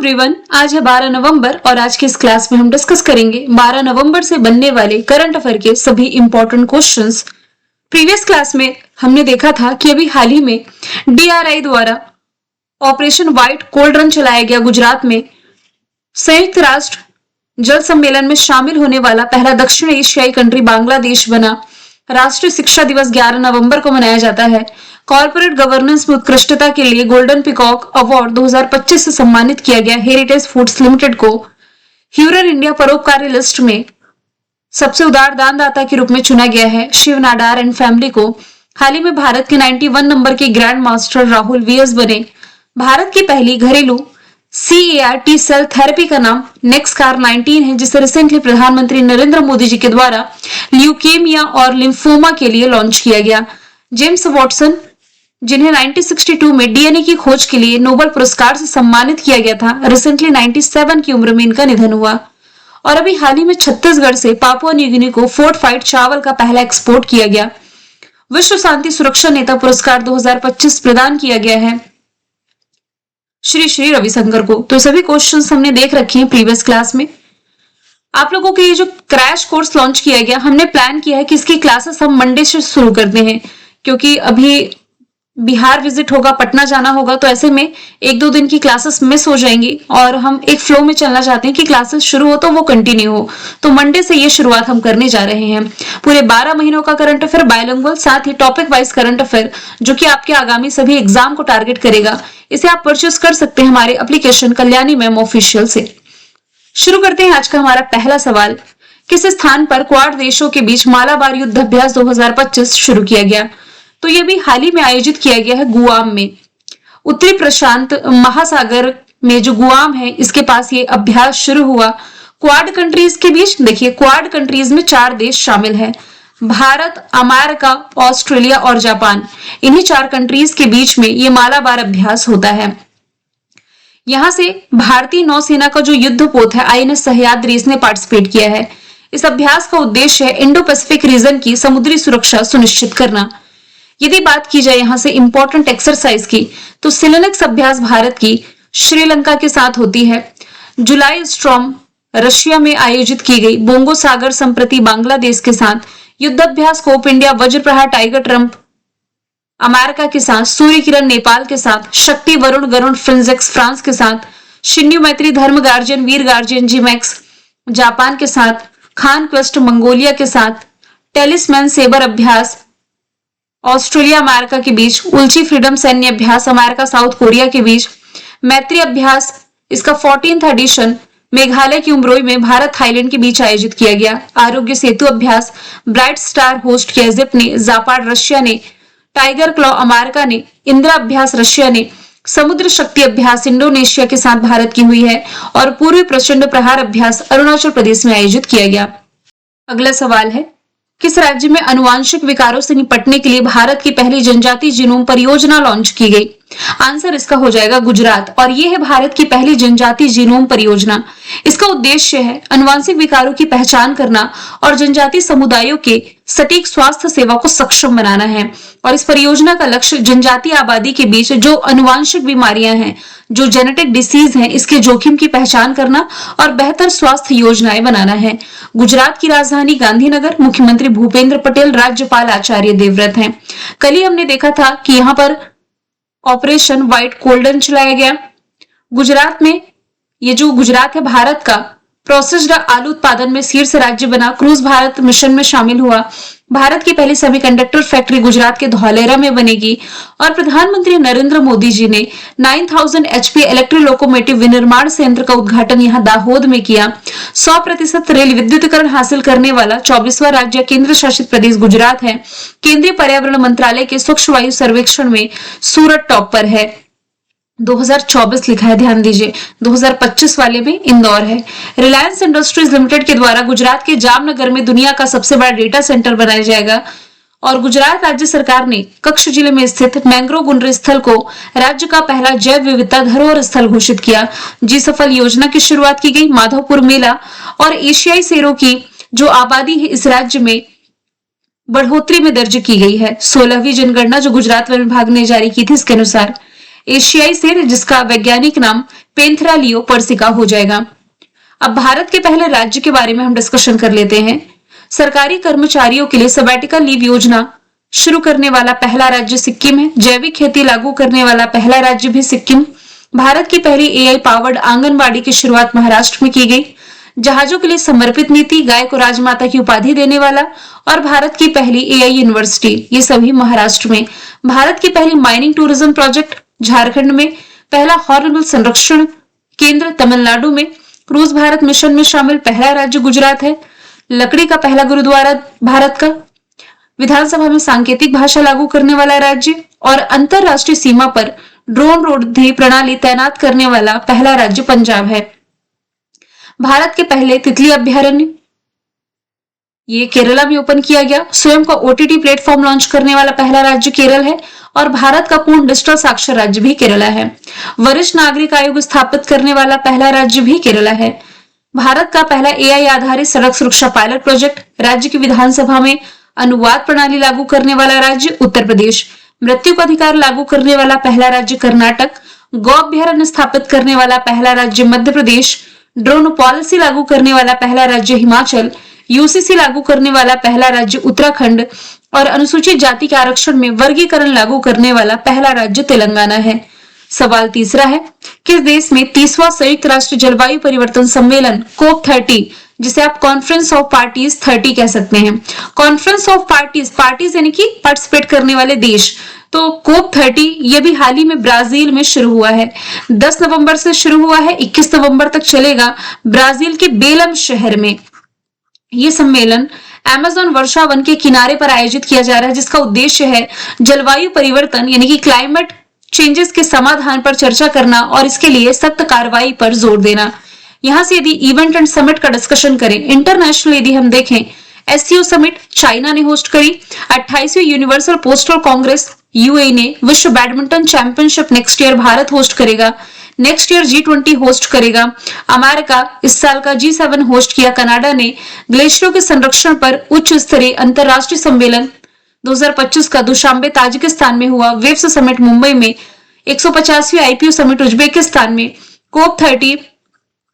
Everyone, आज है 12 नवंबर और आज की इस क्लास में हम डिस्कस करेंगे 12 नवंबर से बनने वाले करंट अफेयर के सभी इंपॉर्टेंट क्वेश्चंस। प्रीवियस क्लास में हमने देखा था कि अभी हाल ही में डीआरआई द्वारा ऑपरेशन व्हाइट कोल्ड रन चलाया गया गुजरात में। संयुक्त राष्ट्र जल सम्मेलन में शामिल होने वाला पहला दक्षिण एशियाई कंट्री बांग्लादेश बना। राष्ट्रीय शिक्षा दिवस 11 नवंबर को मनाया जाता है। कॉर्पोरेट गवर्नेंस में उत्कृष्टता के लिए गोल्डन पिकॉक अवार्ड 2025 से सम्मानित किया गया। हेरिटेज फूड्स लिमिटेड को ह्यूरर इंडिया परोपकारी लिस्ट में सबसे उदार दानदाता के रूप में चुना गया है। शिव नाडार एंड फैमिली को हाल ही में भारत के 91 नंबर के ग्रैंड मास्टर राहुल वीएस बने। भारत की पहली घरेलू CAR टी सेल थेरेपी का नाम नेक्सकार 19 है, जिसे रिसेंटली प्रधानमंत्री नरेंद्र मोदी जी के द्वारा ल्यूकेमिया और लिम्फोमा के लिए लॉन्च किया गया। जेम्स वॉटसन, जिन्हें 1962 में डीएनए की खोज के लिए नोबेल पुरस्कार से सम्मानित किया गया था, रिसेंटली 97 की उम्र में इनका निधन हुआ। और अभी हाल ही में छत्तीसगढ़ से पापुआ न्यू गिनी को फोर्टिफाइड चावल का पहला एक्सपोर्ट किया गया। विश्व शांति सुरक्षा नेता पुरस्कार 2025 प्रदान किया गया है श्री श्री रविशंकर को। तो सभी क्वेश्चंस हमने देख रखे हैं प्रीवियस क्लास में। आप लोगों के लिए जो क्रैश कोर्स लॉन्च किया गया, हमने प्लान किया है कि इसकी क्लासेस हम मंडे से शुरू करते हैं, क्योंकि अभी बिहार विजिट होगा, पटना जाना होगा, तो ऐसे में एक दो दिन की क्लासेस मिस हो जाएंगी और हम एक फ्लो में चलना चाहते हैं कि क्लासेस शुरू हो तो वो कंटिन्यू हो। तो मंडे से ये शुरुआत हम करने जा रहे हैं। पूरे 12 महीनों का करंट अफेयर बायलिंगुअल, साथ ही टॉपिक वाइज करंट अफेयर जो कि आपके आगामी सभी एग्जाम को टारगेट करेगा। इसे आप परचेस कर सकते हैं हमारे एप्लीकेशन कल्याणी मैम ऑफिशियल से। शुरू करते हैं आज का हमारा पहला सवाल। किस स्थान पर क्वाड देशों के बीच मालाबार युद्ध अभ्यास 2025 शुरू किया गया? तो ये भी हाल ही में आयोजित किया गया है गुआम में। उत्तरी प्रशांत महासागर में जो गुआम है, इसके पास ये अभ्यास शुरू हुआ। क्वाड कंट्रीज के बीच देखिए, क्वाड कंट्रीज में 4 देश शामिल हैं, भारत, अमेरिका, ऑस्ट्रेलिया और जापान। इन्हीं 4 कंट्रीज के बीच में ये मालाबार अभ्यास होता है। यहां से भारतीय नौसेना का जो युद्धपोत है INS सह्याद्री, इसने पार्टिसिपेट किया है। इस अभ्यास का उद्देश्य है इंडो पैसिफिक रीजन की समुद्री सुरक्षा सुनिश्चित करना। यदि बात की जाए यहां से इंपॉर्टेंट एक्सरसाइज की, तो सिलोनिक्स अभ्यास भारत की श्रीलंका के साथ होती है। जुलाई स्ट्रॉम रशिया में आयोजित की गई। बोंगो सागर संप्रति बांग्लादेश के साथ। युद्धाभ्यास कोप इंडिया वज्र प्रहार टाइगर ट्रंप अमेरिका के साथ। सूर्य किरण नेपाल के साथ। शक्ति वरुण गरुण फ्रिंजेक्स फ्रांस के साथ। शिन्यू मैत्री धर्म गार्जियन वीर गार्जियन जीमैक्स जापान के साथ। खान क्वेस्ट मंगोलिया के साथ। टेलिसमैन सेबर अभ्यास ऑस्ट्रेलिया अमेरिका के बीच। उल्ची फ्रीडम सैन्य अभ्यास अमेरिका साउथ कोरिया के बीच। मैत्री अभ्यास, इसका 14th एडिशन मेघालय की उमरोई में भारत थाईलैंड के बीच आयोजित किया गया। आरोग्य सेतु अभ्यास ब्राइट स्टार होस्ट किया इजिप्ट ने। जापाड रशिया ने। टाइगर क्लॉ अमेरिका ने। इंदिरा अभ्यास रशिया ने। समुद्र शक्ति अभ्यास इंडोनेशिया के साथ भारत की हुई है। और पूर्वी प्रचंड प्रहार अभ्यास अरुणाचल प्रदेश में आयोजित किया गया। अगला सवाल है, किस राज्य में अनुवांशिक विकारों से निपटने के लिए भारत की पहली जनजातीय जीनोम परियोजना लॉन्च की गई? आंसर इसका हो जाएगा गुजरात। और यह है भारत की पहली जनजातीय जीनोम परियोजना। इसका उद्देश्य है अनुवांशिक विकारों की पहचान करना और जनजातीय समुदायों के सटीक स्वास्थ्य सेवा को सक्षम बनाना है। और इस परियोजना का लक्ष्य जनजातीय आबादी के बीच जो अनुवांशिक बीमारियां हैं, जो जेनेटिक डिसीज हैं, इसके जोखिम की पहचान करना और बेहतर स्वास्थ्य योजनाएं बनाना है। गुजरात की राजधानी गांधीनगर। मुख्यमंत्री भूपेंद्र पटेल, राज्यपाल आचार्य देवव्रत हैं। कल ही हमने देखा था कि यहाँ पर ऑपरेशन व्हाइट कोल्ड रन चलाया गया गुजरात में। ये जो गुजरात है भारत का प्रोसेस्ड आलू उत्पादन में शीर्ष राज्य बना। क्रूज भारत मिशन में शामिल हुआ। भारत की पहली सेमीकंडक्टर फैक्ट्री गुजरात के धौलेरा में बनेगी। और प्रधानमंत्री नरेंद्र मोदी जी ने 9000 HP इलेक्ट्रिक लोकोमोटिव विनिर्माण संयंत्र का उद्घाटन यहां दाहोद में किया। 100% रेल विद्युतीकरण हासिल करने वाला 24वां राज्य केंद्र शासित प्रदेश गुजरात है। केंद्रीय पर्यावरण मंत्रालय के स्वच्छ वायु सर्वेक्षण में सूरत टॉप पर है। 2024 लिखा है, ध्यान दीजिए। 2025 वाले में इंदौर है। रिलायंस इंडस्ट्रीज लिमिटेड के द्वारा गुजरात के जामनगर में दुनिया का सबसे बड़ा डेटा सेंटर बनाया जाएगा। और गुजरात राज्य सरकार ने कच्छ जिले में स्थित मैंग्रोव गुंडरी स्थल को राज्य का पहला जैव विविधता धरोहर स्थल घोषित किया। जी सफल योजना की शुरुआत की गई। माधवपुर मेला और एशियाई शेरों की जो आबादी है इस राज्य में बढ़ोतरी में दर्ज की गई है। 16वीं जनगणना जो गुजरात वन विभाग ने जारी की थी, इसके अनुसार एशियाई शेर जिसका वैज्ञानिक नाम पेंथेरालियो पर्सिका हो जाएगा। अब भारत के पहले राज्य के बारे में हम डिस्कशन कर लेते हैं। सरकारी कर्मचारियों के लिए सबैटिकल लीव योजना शुरू करने वाला पहला राज्य सिक्किम है। जैविक खेती लागू करने वाला पहला राज्य भी सिक्किम। भारत की पहली एआई पावर्ड आंगनबाड़ी की शुरुआत महाराष्ट्र में की गई। जहाजों के लिए समर्पित नीति, गाय को राजमाता की उपाधि देने वाला और भारत की पहली एआई यूनिवर्सिटी, ये सभी महाराष्ट्र में। भारत की पहली माइनिंग टूरिज्म प्रोजेक्ट झारखंड में। पहला हॉर्नबिल संरक्षण केंद्र तमिलनाडु में। क्रूज भारत मिशन में शामिल पहला राज्य गुजरात है। लकड़ी का पहला गुरुद्वारा भारत का। विधानसभा में सांकेतिक भाषा लागू करने वाला राज्य और अंतरराष्ट्रीय सीमा पर ड्रोन रोधी प्रणाली तैनात करने वाला पहला राज्य पंजाब है। भारत के पहले तितली अभ्यारण्य ये केरला में ओपन किया गया। स्वयं का ओटीटी प्लेटफॉर्म लॉन्च करने वाला पहला राज्य केरल है और भारत का पूर्ण डिजिटल साक्षर राज्य भी केरला है। वरिष्ठ नागरिक आयोग स्थापित करने वाला पहला राज्य भी केरला है। भारत का पहला एआई आधारित सड़क सुरक्षा पायलट प्रोजेक्ट। राज्य की विधानसभा में अनुवाद प्रणाली लागू करने वाला राज्य उत्तर प्रदेश। मृत्यु का अधिकार लागू करने वाला पहला राज्य कर्नाटक। गौ अभ्यारण्य स्थापित करने वाला पहला राज्य मध्य प्रदेश। ड्रोन पॉलिसी लागू करने वाला पहला राज्य हिमाचल। यूसीसी लागू करने वाला पहला राज्य उत्तराखंड और अनुसूचित जाति के आरक्षण में वर्गीकरण लागू करने वाला पहला राज्य तेलंगाना है। सवाल तीसरा है, किस देश में 30वां संयुक्त राष्ट्र जलवायु परिवर्तन सम्मेलन COP 30, जिसे आप कॉन्फ्रेंस ऑफ पार्टीज 30 कह सकते हैं। कॉन्फ्रेंस ऑफ पार्टीज यानी कि पार्टिसिपेट करने वाले देश। तो COP 30 ये भी हाल ही में ब्राजील में शुरू हुआ है। 10 नवंबर से शुरू हुआ है, 21 नवंबर तक चलेगा ब्राजील के बेलम शहर में। ये सम्मेलन अमेज़न वर्षा वन के किनारे पर आयोजित किया जा रहा है, जिसका उद्देश्य है जलवायु परिवर्तन यानी कि क्लाइमेट चेंजेस के समाधान पर चर्चा करना और इसके लिए सख्त कार्रवाई पर जोर देना। यहां से यदि इवेंट एंड समिट का डिस्कशन करें, इंटरनेशनल यदि हम देखें, एससीओ समिट चाइना ने होस्ट करी। 28वीं यूनिवर्सल पोस्टल कांग्रेस यूएई ने। विश्व badminton championship next year Bharat host करेगा। नेक्स्ट ईयर G20 होस्ट करेगा अमेरिका। इस साल का G7 होस्ट किया कनाडा ने। ग्लेशियरों के संरक्षण पर उच्च स्तरीय अंतरराष्ट्रीय सम्मेलन 2025 का दुशांबे ताजिकिस्तान में हुआ। वेव्स समिट मुंबई में। 150वीं आईपीओ समिट उज्बेकिस्तान में। COP 30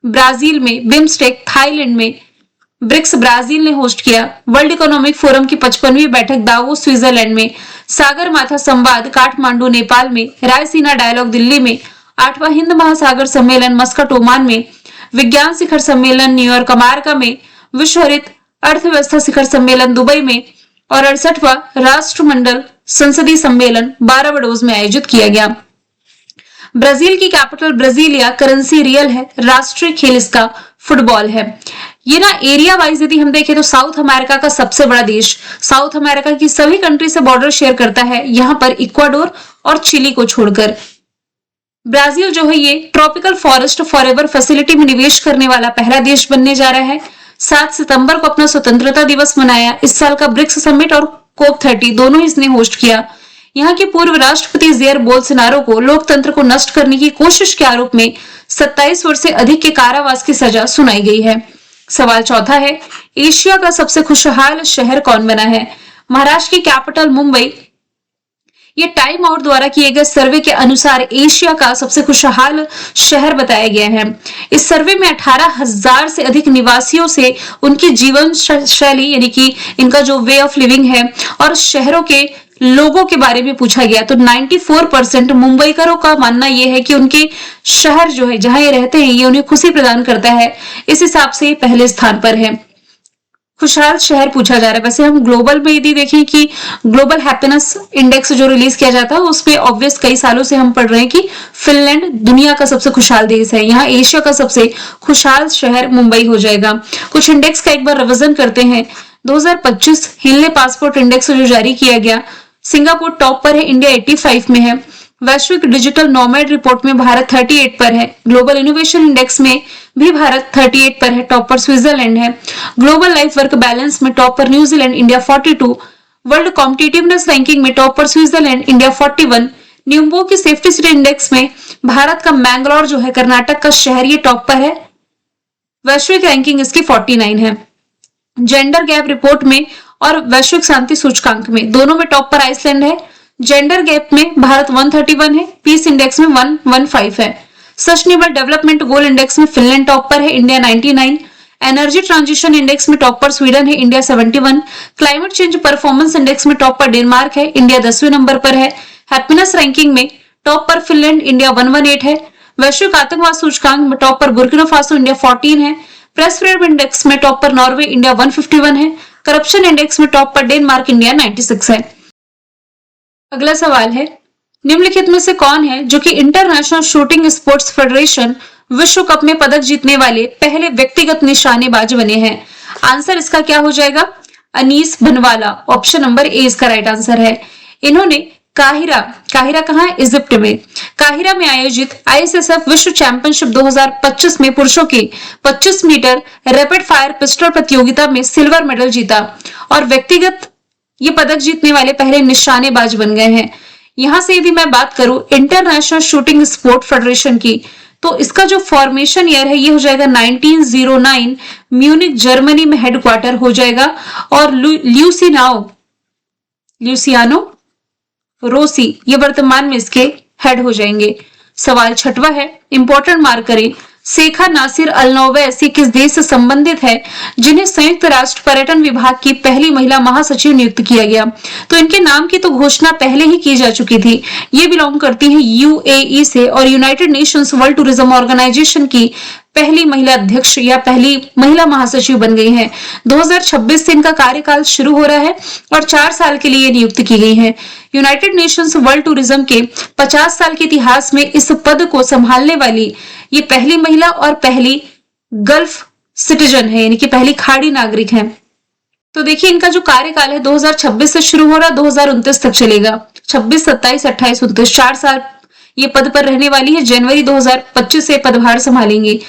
ब्राजील में। बिम्स्टेक थाईलैंड में। ब्रिक्स ब्राजील ने होस्ट किया। वर्ल्ड इकोनॉमिक फोरम की 55वीं बैठक दावोस स्विट्जरलैंड में। सागर माथा संवाद काठमांडू नेपाल में। रायसीना डायलॉग दिल्ली में। 8वां हिंद महासागर सम्मेलन मस्कट ओमान में। विज्ञान शिखर सम्मेलन न्यूयॉर्क अमेरिका में। विश्व हरित अर्थव्यवस्था शिखर सम्मेलन दुबई में और 68वां राष्ट्रमंडल संसदीय सम्मेलन बारबाडोस में आयोजित किया गया। ब्राजील की कैपिटल ब्राजीलिया, करेंसी रियल है। राष्ट्रीय खेल इसका फुटबॉल है। ये ना एरिया वाइज यदि हम देखें तो साउथ अमेरिका का सबसे बड़ा देश, साउथ अमेरिका की सभी कंट्री से बॉर्डर शेयर करता है, यहां पर इक्वाडोर और चिली को छोड़कर। ब्राजील जो है ये ट्रॉपिकल फॉरेस्ट फॉरएवर फैसिलिटी में निवेश करने वाला पहला देश बनने जा रहा है। 7 सितंबर को अपना स्वतंत्रता दिवस मनाया। इस साल का ब्रिक्स समिट और COP 30 दोनों इसने होस्ट किया। यहाँ के पूर्व राष्ट्रपति जेयर बोल्सोनारो को लोकतंत्र को नष्ट करने की कोशिश के आरोप में 27 वर्ष से अधिक के कारावास की सजा सुनाई गई है। सवाल चौथा है, एशिया का सबसे खुशहाल शहर कौन बना है? महाराष्ट्र की कैपिटल मुंबई। ये टाइम आउट द्वारा किए गए सर्वे के अनुसार एशिया का सबसे खुशहाल शहर बताया गया है। इस सर्वे में 18,000 से अधिक निवासियों से उनकी जीवन शैली यानी कि इनका जो वे ऑफ लिविंग है और शहरों के लोगों के बारे में पूछा गया। तो 94% मुंबईकरों का मानना यह है कि उनके शहर जो है जहां ये रहते हैं ये उन्हें खुशी प्रदान करता है। इस हिसाब से पहले स्थान पर है। खुशहाल शहर पूछा जा रहा है। वैसे हम ग्लोबल में यदि देखें कि ग्लोबल हैप्पीनेस इंडेक्स जो रिलीज किया जाता है उसमें ऑब्वियस कई सालों से हम पढ़ रहे हैं कि फिनलैंड दुनिया का सबसे खुशहाल देश है। यहाँ एशिया का सबसे खुशहाल शहर मुंबई हो जाएगा। कुछ इंडेक्स का एक बार रिवीजन करते हैं। 2025 हिनले पासपोर्ट इंडेक्स जो जारी किया गया, सिंगापुर टॉप पर है, इंडिया 85 में है। वैश्विक डिजिटल नोमैड रिपोर्ट में भारत 38 पर है। ग्लोबल इनोवेशन इंडेक्स में भी भारत 38 पर है, टॉप पर स्विट्जरलैंड है। ग्लोबल लाइफ वर्क बैलेंस में टॉप पर New Zealand, India 42। World competitiveness ranking में टॉप पर स्विट्जरलैंड, इंडिया 41। न्यूम्बो की सेफ्टी सिटी इंडेक्स में भारत का मैंगलोर जो है कर्नाटक का शहर ये टॉप पर है। वैश्विक रैंकिंग इसकी 49 है। जेंडर गैप रिपोर्ट में और वैश्विक शांति सूचकांक में दोनों में टॉप पर आइसलैंड है। जेंडर गैप में भारत 131 है, पीस इंडेक्स में 115 है। सस्टेनेबल डेवलपमेंट गोल इंडेक्स में फिनलैंड टॉप पर है, इंडिया 99। एनर्जी ट्रांजिशन इंडेक्स में टॉप पर स्वीडन है, India 71। Climate change performance index में टॉप पर डेनमार्क है, इंडिया 10वें नंबर पर है। हैप्पीनेस रैंकिंग में टॉप पर फिनलैंड, इंडिया 118 है। वैश्विक आतंकवाद सूचकांक में टॉप पर बुर्किना फासो, इंडिया 14 है। प्रेस फ्रीडम इंडेक्स में टॉप पर नॉर्वे, इंडिया 151 है। करप्शन इंडेक्स में टॉप पर डेनमार्क, इंडिया 96 है। अगला सवाल है, निम्नलिखित में से कौन है जो कि इंटरनेशनल शूटिंग स्पोर्ट्स फेडरेशन विश्व कप में पदक जीतने वाले पहले व्यक्तिगत निशानेबाज बने हैं? आंसर इसका क्या हो जाएगा? अनीस बनवाला, ऑप्शन नंबर ए इसका राइट आंसर है। इन्होंने काहिरा कहाँ है? इजिप्ट में। काहिरा में आयोजित आईएसएसएफ विश्व चैंपियनशिप 2025 में पुरुषों के 25 मीटर रैपिड फायर पिस्टल प्रतियोगिता में सिल्वर मेडल जीता और व्यक्तिगत ये पदक जीतने वाले पहले निशानेबाज बन गए हैं। यहां से यदि मैं बात करूं इंटरनेशनल शूटिंग स्पोर्ट फेडरेशन की, तो इसका जो फॉर्मेशन ईयर है ये हो जाएगा 1909, म्यूनिक जर्मनी में हेडक्वार्टर हो जाएगा और ल्यूसियानो रोसी ये वर्तमान में इसके हेड हो जाएंगे। सवाल छठवां है, इंपॉर्टेंट मार्क करें। शेखा नासिर अल नोवैस ये किस देश से संबंधित है जिन्हें संयुक्त राष्ट्र पर्यटन विभाग की पहली महिला महासचिव नियुक्त किया गया? तो इनके नाम की तो घोषणा पहले ही की जा चुकी थी। ये बिलोंग करती हैं यूएई से और United Nations World Tourism Organization की पहली महिला अध्यक्ष या पहली महिला महासचिव बन गई हैं। 2026 से इनका कार्यकाल शुरू हो रहा है और 4 साल के लिए नियुक्त की गई हैं। यूनाइटेड नेशंस वर्ल्ड टूरिज्म के 50 साल के इतिहास में इस पद को संभालने वाली ये पहली महिला और पहली गल्फ सिटीजन है, यानी कि पहली खाड़ी नागरिक है। तो देखिए इनका जो कार्यकाल है 2026 से शुरू हो रहा है, 2029 तक चलेगा। 26, 27, 28, 29 4 साल ये पद पर रहने वाली है। जनवरी 2025 से पदभार संभालेंगे।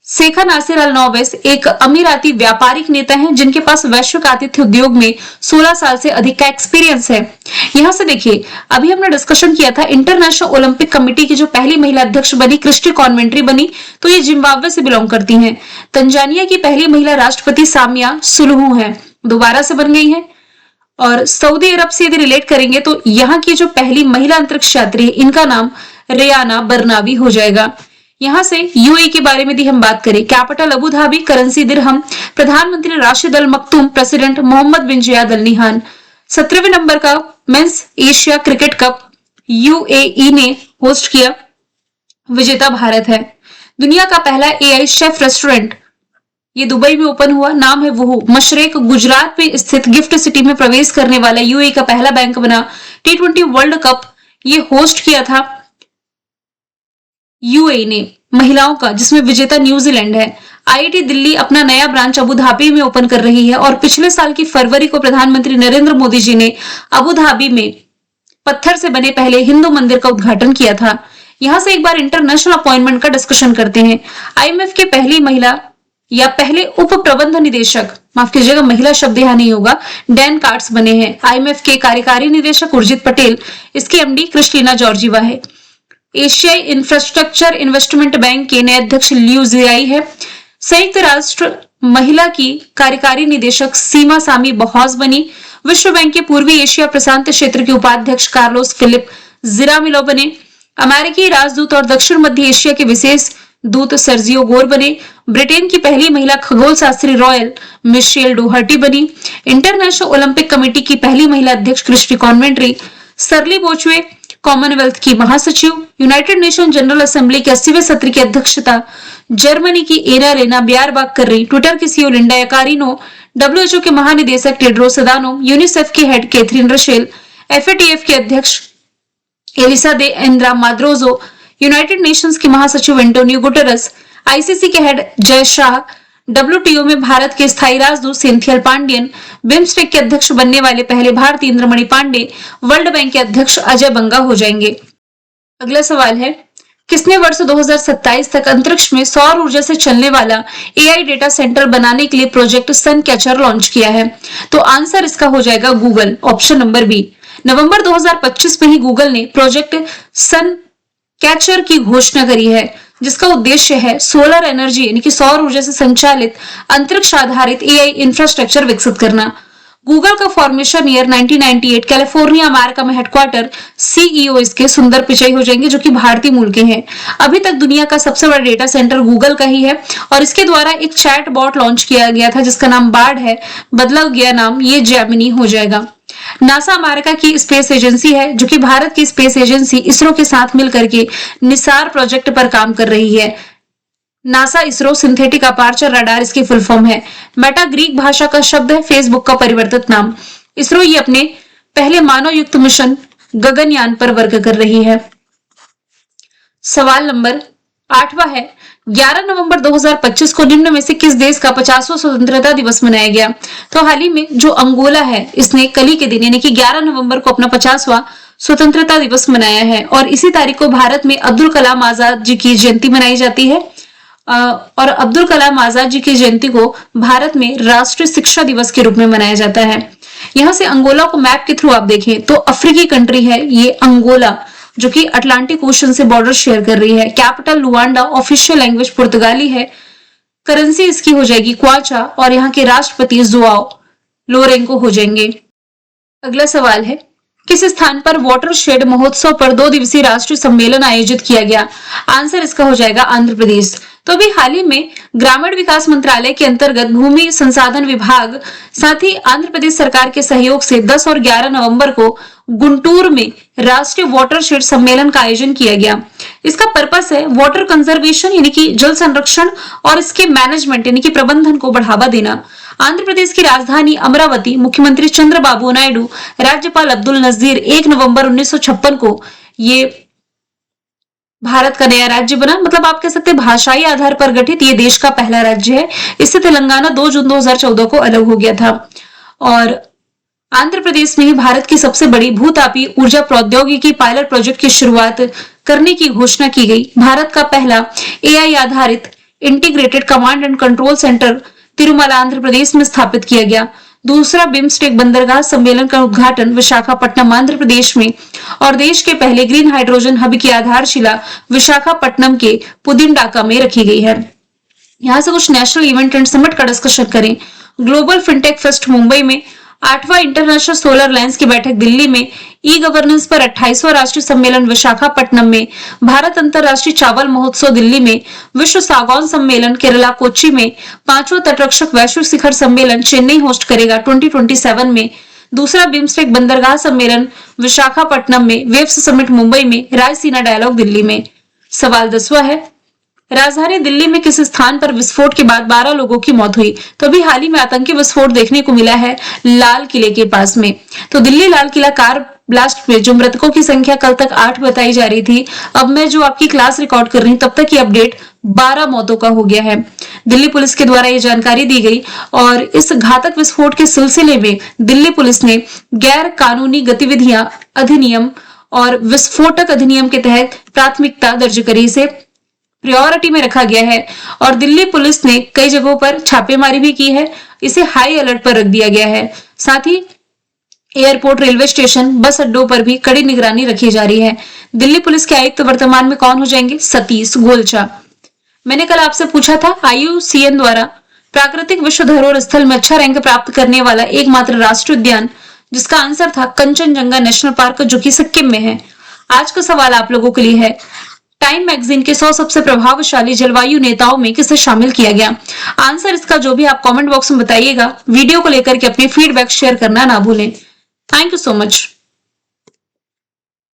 शेखा नासिर अल नोवैस एक अमीराती व्यापारिक नेता हैं जिनके पास वैश्विक आतिथ्य उद्योग में 16 साल से अधिक का एक्सपीरियंस है। यहां से देखिए अभी हमने डिस्कशन किया था इंटरनेशनल ओलंपिक कमेटी की जो पहली महिला अध्यक्ष बनी क्रिस्टी कॉन्वेंट्री बनी, तो ये जिम्बाब्वे से बिलोंग करती हैं। तंजानिया की पहली महिला राष्ट्रपति सामिया सुलुहू है, दोबारा से बन गई है। और सऊदी अरब से यदि रिलेट करेंगे तो यहाँ की जो पहली महिला अंतरिक्ष यात्री है इनका नाम रेयाना बरनाबी हो जाएगा। यहां से यूएई के बारे में यदि हम बात करें, capital Abu Dhabi, currency dirham, प्रधानमंत्री Rashid Al Maktoum, president Mohammed bin Zayed Al Nahyan. 17वें नंबर का men's Asia cricket cup UAE ने होस्ट किया, विजेता भारत है। दुनिया का पहला एआई शेफ रेस्टोरेंट ये दुबई में ओपन हुआ, नाम है वुहू। मशरेक गुजरात में स्थित गिफ्ट सिटी में प्रवेश करने वाला यूएई का पहला बैंक बना। T20 वर्ल्ड कप ये होस्ट किया था यूएई ने महिलाओं का, जिसमें विजेता न्यूजीलैंड है। आईआईटी दिल्ली अपना नया ब्रांच अबू धाबी में ओपन कर रही है और पिछले साल की फरवरी को प्रधानमंत्री नरेंद्र मोदी जी ने अबू धाबी में पत्थर से बने पहले हिंदू मंदिर का उद्घाटन किया था। यहां से एक बार इंटरनेशनल अपॉइंटमेंट का डिस्कशन करते हैं। आईएमएफ के पहली महिला या पहले उप प्रबंध निदेशक, माफ कीजिएगा महिला शब्द यहां नहीं होगा, डैन कार्ड्स बने हैं। आईएमएफ के कार्यकारी निदेशक उर्जित पटेल, इसके एमडी क्रिस्टीना जॉर्जीवा है। एशियाई इंफ्रास्ट्रक्चर इन्वेस्टमेंट बैंक के नए अध्यक्ष लियू जियाई है। संयुक्त राष्ट्र महिला की कार्यकारी निदेशक सीमा सामी बहौज बनी। विश्व बैंक के पूर्वी एशिया प्रशांत क्षेत्र के उपाध्यक्ष कार्लोस फिलिप जिरामिलो बने। अमेरिकी राजदूत और दक्षिण मध्य एशिया के विशेष दूत सर्जियो गोर बने। ब्रिटेन की पहली महिला खगोल शास्त्री रॉयल मिशेल डोहर्टी बनी। इंटरनेशनल ओलंपिक कमेटी की पहली महिला अध्यक्ष क्रिस्टी कॉन्वेंट्री। सरली बोचवे कॉमनवेल्थ की महासचिव। यूनाइटेड नेशन जनरल असेंबली के 80वें सत्र की अध्यक्षता जर्मनी की एना रेना ब्यारबाग कर रही। ट्विटर की सीईओ लिंडा याकारिनो, डब्ल्यूएचओ के महानिदेशक टेड्रोस अदानोम, यूनिसेफ के हेड कैथरीन रशेल, एफएटीएफ के अध्यक्ष एलिसा दे एंद्रा माद्रोजो, यूनाइटेड नेशंस के महासचिव एंटोनियो गुटेरस, आईसीसी के हेड जय शाह, डब्ल्यूटीओ में भारत के स्थायी राजदूत सिंथियल पांडियन, बिम्स्टेक के अध्यक्ष बनने वाले पहले भारतीय इंद्रमणि पांडे, वर्ल्ड बैंक के अध्यक्ष अजय बंगा हो जाएंगे। अगला सवाल है, किसने वर्ष 2027 तक अंतरिक्ष में सौर ऊर्जा से चलने वाला एआई डेटा सेंटर बनाने के लिए प्रोजेक्ट सन कैचर लॉन्च किया है? तो आंसर इसका हो जाएगा गूगल, ऑप्शन नंबर बी। नवंबर 2025 में ही गूगल ने प्रोजेक्ट सन कैचर की घोषणा करी है, जिसका उद्देश्य है सोलर एनर्जी यानी कि सौर ऊर्जा से संचालित अंतरिक्ष आधारित एआई इंफ्रास्ट्रक्चर विकसित करना। गूगल का फॉर्मेशन ईयर 1998, कैलिफोर्निया अमेरिका में हेडक्वार्टर, सीईओ इसके सुंदर पिचाई हो जाएंगे जो कि भारतीय मूल के हैं। अभी तक दुनिया का सबसे बड़ा डेटा सेंटर गूगल का ही है और इसके द्वारा एक चैट बॉट लॉन्च किया गया था जिसका नाम बार्ड है, बदला गया नाम ये जेमिनी हो जाएगा। नासा अमेरिका की स्पेस एजेंसी है जो कि भारत की स्पेस एजेंसी इसरो के साथ मिलकर के निसार प्रोजेक्ट पर काम कर रही है। NASA ISRO synthetic aperture radar इसकी फुल फॉर्म है। मेटा ग्रीक भाषा का शब्द है, फेसबुक का परिवर्तित नाम। इसरो ये अपने पहले मानव युक्त मिशन गगनयान पर वर्क कर रही है। सवाल नंबर 8वां है, 11 नवंबर 2025 को निम्न में से किस देश का 50वां स्वतंत्रता दिवस मनाया गया? तो हाल ही में जो अंगोला है इसने कल ही के दिन यानी कि 11 नवंबर को अपना 50वां स्वतंत्रता दिवस मनाया है और इसी तारीख को भारत में अब्दुल कलाम आजाद जी की जयंती मनाई जाती है। और अब्दुल कलाम आजाद जी की जयंती को भारत में राष्ट्रीय शिक्षा दिवस के रूप में मनाया जाता है। यहाँ से अंगोला को मैप के थ्रू आप देखें तो अफ्रीकी कंट्री है ये अंगोला जो कि अटलांटिक ओशन से बॉर्डर शेयर कर रही है। कैपिटल लुआंडा, ऑफिशियल लैंग्वेज पुर्तगाली है, करेंसी इसकी हो जाएगी क्वाचा और यहाँ के राष्ट्रपति जोआओ लोरेंको हो जाएंगे। अगला सवाल है, किस स्थान पर वाटर शेड महोत्सव पर 2 दिवसीय राष्ट्रीय सम्मेलन आयोजित किया गया? आंसर इसका हो जाएगा आंध्र प्रदेश। तो अभी हाल ही में ग्रामीण विकास मंत्रालय के अंतर्गत भूमि संसाधन विभाग साथ ही आंध्र प्रदेश सरकार के सहयोग से 10 और 11 नवंबर को गुंटूर में राष्ट्रीय वाटर शेड सम्मेलन का आयोजन किया गया। इसका पर्पस है वाटर कंजर्वेशन यानी कि जल संरक्षण और इसके मैनेजमेंट यानी कि प्रबंधन को बढ़ावा देना। आंध्र प्रदेश की राजधानी अमरावती, मुख्यमंत्री चंद्रबाबू नायडू, राज्यपाल अब्दुल नजीर 1 नवंबर 1956 को ये भारत का नया राज्य बना। मतलब आप कह सकते हैं भाषाई आधार पर गठित ये देश का पहला राज्य है। इससे तेलंगाना 2 जून 2014 को अलग हो गया था और आंध्र प्रदेश में ही भारत की सबसे बड़ी भूतापीय ऊर्जा प्रौद्योगिकी पायलट प्रोजेक्ट की शुरुआत करने की घोषणा की गई। भारत का पहला एआई आधारित integrated command and control centre Tirumala Andhra Pradesh में स्थापित किया गया। दूसरा बिम्स्टेक बंदरगाह सम्मेलन का उद्घाटन विशाखापट्टनम आंध्र प्रदेश में और देश के पहले ग्रीन हाइड्रोजन हब की आधारशिला विशाखापट्टनम के पुदिनडाका में रखी गई है। यहाँ से कुछ नेशनल इवेंट एंड समिट का डिस्कशन करें। ग्लोबल फिनटेक फेस्ट मुंबई में, 8वां इंटरनेशनल सोलर लाइन्स की बैठक दिल्ली में, ई गवर्नेंस पर 28वां राष्ट्रीय सम्मेलन विशाखापट्टनम में, भारत अंतरराष्ट्रीय चावल महोत्सव दिल्ली में, विश्व सागौन सम्मेलन केरला कोच्चि में, 5वां तटरक्षक वैश्विक शिखर सम्मेलन चेन्नई होस्ट करेगा 2027 में, दूसरा बिम्स्टेक बंदरगाह सम्मेलन विशाखापट्टनम में, वेव्स समिट मुंबई में, रायसीना डायलॉग दिल्ली में। सवाल 10वां है, राजधानी दिल्ली में किस स्थान पर विस्फोट के बाद 12 लोगों की मौत हुई? तो अभी हाल ही में आतंकी विस्फोट देखने को मिला है लाल किले के पास में। तो दिल्ली लाल किला कार ब्लास्ट में जो मृतकों की संख्या कल तक 8 बताई जा रही थी, अब मैं जो आपकी क्लास रिकॉर्ड कर रही हूँ तब तक की अपडेट 12 मौतों का हो गया है। दिल्ली पुलिस के द्वारा ये जानकारी दी गई और इस घातक विस्फोट के सिलसिले में दिल्ली पुलिस ने गैर कानूनी गतिविधियां अधिनियम और विस्फोटक अधिनियम के तहत प्राथमिकता दर्ज करी। इसे प्रायोरिटी में रखा गया है और दिल्ली पुलिस ने कई जगहों पर छापेमारी भी की है। इसे हाई अलर्ट पर रख दिया गया है। साथ ही एयरपोर्ट, रेलवे स्टेशन, बस अड्डों पर भी कड़ी निगरानी रखी जा रही है। दिल्ली पुलिस के आयुक्त वर्तमान में कौन हो जाएंगे? सतीश गोलचा। मैंने कल आपसे पूछा था IUCN द्वारा प्राकृतिक विश्व धरोहर स्थल में अच्छा रैंक प्राप्त करने वाला एकमात्र राष्ट्रीय उद्यान, जिसका आंसर था कंचनजंगा नेशनल पार्क जो कि सिक्किम में है। आज का सवाल आप लोगों के लिए है, टाइम मैगजीन के 100 सबसे प्रभावशाली जलवायु नेताओं में किसे शामिल किया गया? आंसर इसका जो भी आप कमेंट बॉक्स में बताइएगा। वीडियो को लेकर के अपनी फीडबैक शेयर करना ना भूलें। Thank you so much.